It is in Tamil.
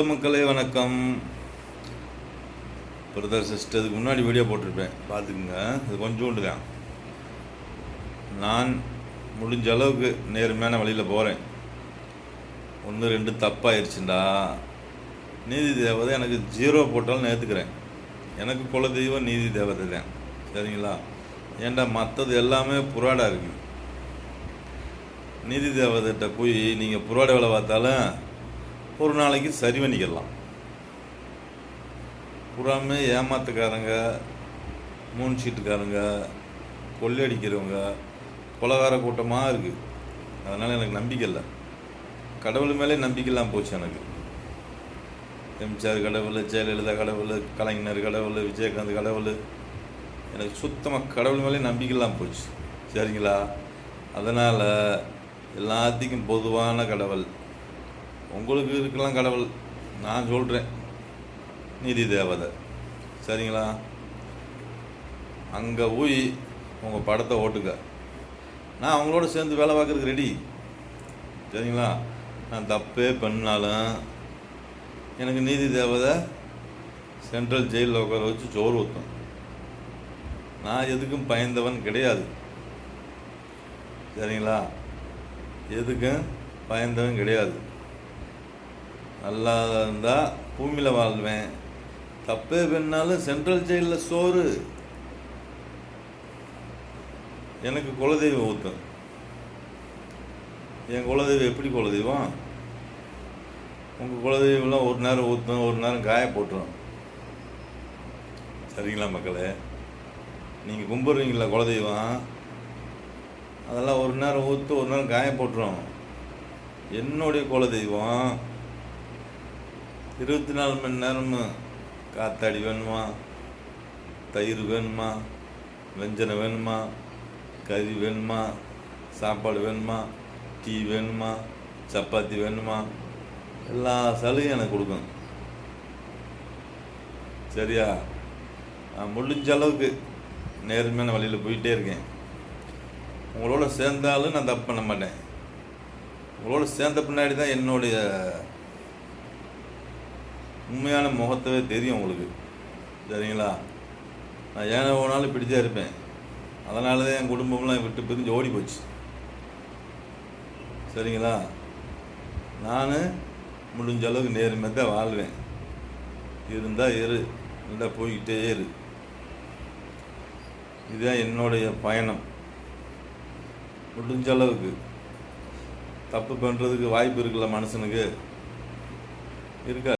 மக்களே வணக்கம். பிரதர் சிஸ்டருக்கு முன்னாடி வீடியோ போட்டிருப்பேன், பார்த்துக்குங்க. இது கொஞ்சோண்டு தான். நான் முடிஞ்ச அளவுக்கு நேர்மையான வழியில் போகிறேன். 1-2 தப்பாயிருச்சுண்டா நீதி தேவதை எனக்கு 0 போட்டாலும் நேர்த்துக்கிறேன். எனக்கு குலதெய்வம் நீதி தேவதை தான், சரிங்களா? ஏன்டா மற்றது எல்லாமே புராடாக இருக்குது. நீதி தேவதைகிட்ட போய் நீங்கள் புராட வேலை பார்த்தாலும் ஒரு நாளைக்கு சரி பண்ணிக்கலாம். புறாமே ஏமாத்துக்காரங்க, மூணு சீட்டுக்காரங்க, கொள்ளையடிக்கிறவங்க, கொலகார கூட்டமாக இருக்குது. அதனால் எனக்கு நம்பிக்கை இல்லை. கடவுள் மேலே நம்பிக்கைலாம் போச்சு எனக்கு. எம்ஜிஆர் கடவுள், ஜெயலலிதா கடவுள், கலைஞர் கடவுள், விஜயகாந்த் கடவுள், எனக்கு சுத்தமாக கடவுள் மேலே நம்பிக்கைலாம் போச்சு, சரிங்களா? அதனால் எல்லாத்துக்கும் பொதுவான கடவுள் உங்களுக்கு இருக்கலாம். கடவுள் நான் சொல்கிறேன் நீதி தேவதை, சரிங்களா? அங்கே போய் உங்கள் படத்தை ஓட்டுக்க. நான் அவங்களோட சேர்ந்து வேலை பார்க்குறதுக்கு ரெடி, சரிங்களா? நான் தப்பே பண்ணாலும் எனக்கு நீதி தேவதை சென்ட்ரல் ஜெயிலில் உட்கார வச்சு சோறு ஊற்றும். நான் எதுக்கும் பயந்தவன் கிடையாது, சரிங்களா? எதுக்கும் பயந்தவன் கிடையாது. நல்லா இருந்தால் பூமியில் வாழ்வேன். தப்பே பண்ணாலும் சென்ட்ரல் ஜெயிலில் சோறு. எனக்கு குலதெய்வம் ஊற்றும். என் குலதெய்வம் எப்படி குலதெய்வம்? உங்கள் குலதெய்வம்லாம் ஒரு நேரம் ஊற்றும், ஒரு நேரம் காய போட்டுரும், சரிங்களா மக்களே? நீங்கள் கும்பிட்றீங்களா குலதெய்வம், அதெல்லாம் ஒரு நேரம் ஊற்று, ஒரு நேரம் காய போட்டுரும். என்னுடைய குலதெய்வம் 24 மணி நேரமும் காத்தாடி வேணுமா, தயிர் வேணுமா, வெஞ்சனை வேணுமா, கறி வேணுமா, சாப்பாடு வேணுமா, டீ வேணுமா, சப்பாத்தி வேணுமா, எல்லா சலுகையும் எனக்கு கொடுக்கும், சரியா? நான் முடிஞ்ச அளவுக்கு நேர்மையான வழியில் போயிட்டே இருக்கேன். உங்களோட சேர்ந்தாலும் நான் தப்பு பண்ண மாட்டேன். உங்களோட சேர்ந்த பின்னாடி தான் என்னுடைய உண்மையான முகத்தவே தெரியும் உங்களுக்கு, சரிங்களா? நான் ஏன போனாலும் இப்படித்தான் இருப்பேன். அதனால தான் என் குடும்பம்லாம் விட்டு பிரிஞ்சு ஓடி போச்சு, சரிங்களா? நான் முடிஞ்ச அளவுக்கு நேர்மையாக தான் வாழ்வேன். இருந்தால் இரு, இல்லை போய்கிட்டே இரு. இதுதான் என்னுடைய பயணம். முடிஞ்ச அளவுக்கு தப்பு பண்ணுறதுக்கு வாய்ப்பு இருக்குல்ல மனுஷனுக்கு, இருக்கா?